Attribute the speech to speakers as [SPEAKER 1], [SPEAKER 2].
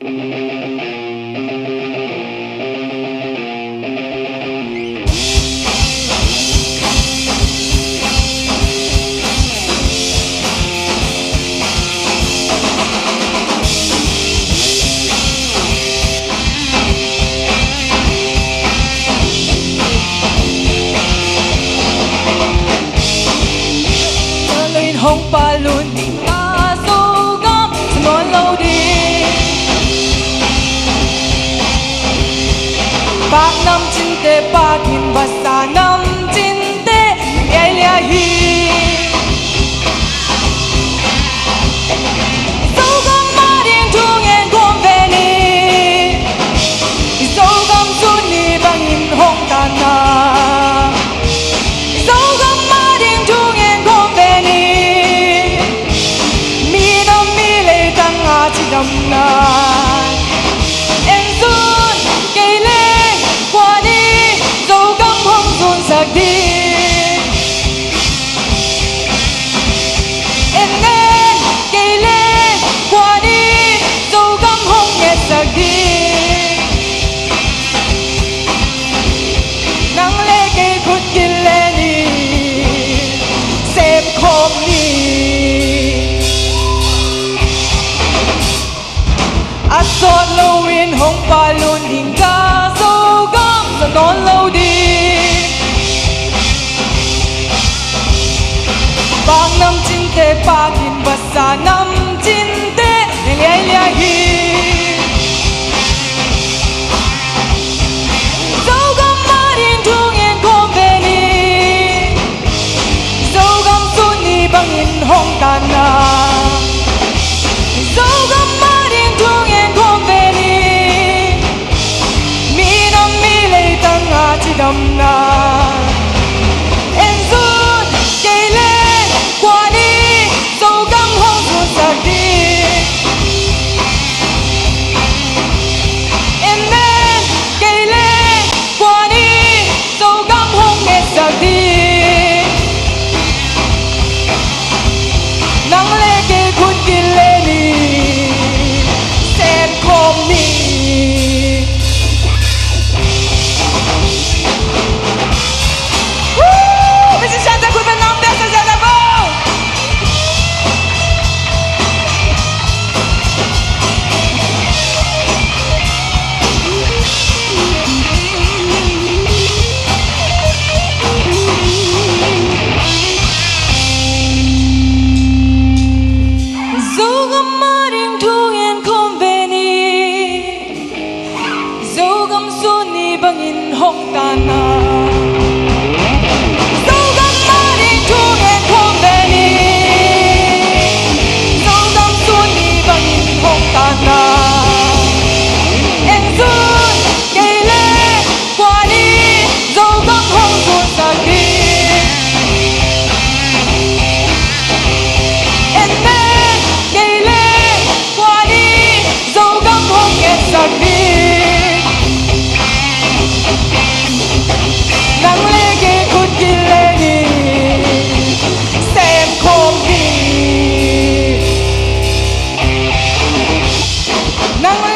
[SPEAKER 1] Hong pa luôn ta số gom nói lâu đi bạc năm chín tê bạc in bát sa năm chín tê ai lia hi số gom mà điên chung en gom về ni số gom sun ni bang in hong ta na số gom mà điên chung en gom về ni đầm nàn em run cây lên qua đi dấu cắm không run sạc đi em lên cây lên qua đi dấu cắm không nghe sạc đi nắng lê cây khút kia lên đi xem không đi Asot lâu in hong pa luôn hình ca sâu gom sa non lâu đi bang năm chín tê pa kin bát sa năm chín tê lia lia hi sâu gom mà điên chung en gom về ni sâu gom sun ni bang in hong ta na sâu gom mà điên chung en gom về ni mi nam mi lệ tăng a chi đầm na em run cây lên qua đi sâu gom không run sạc đi em lên cây lên qua đi sâu gom không nghe sạc đi nắng lê cây khút kia lên đi xem không đi mình xin chào tất cả các bạn đã theo dõi và dẫu gom mà điên chung en không về ni dẫu gom sun ni bang in hong ta na dẫu gom mà điên chung en không về ni dẫu gom sun ni bang in hong ta na em run cây lên qua đi dẫu gom không run sạc đi em lên cây lên qua đi dẫu gom không nghe sạc đi nắng lê cây khút kia lên đi xem không đi nắng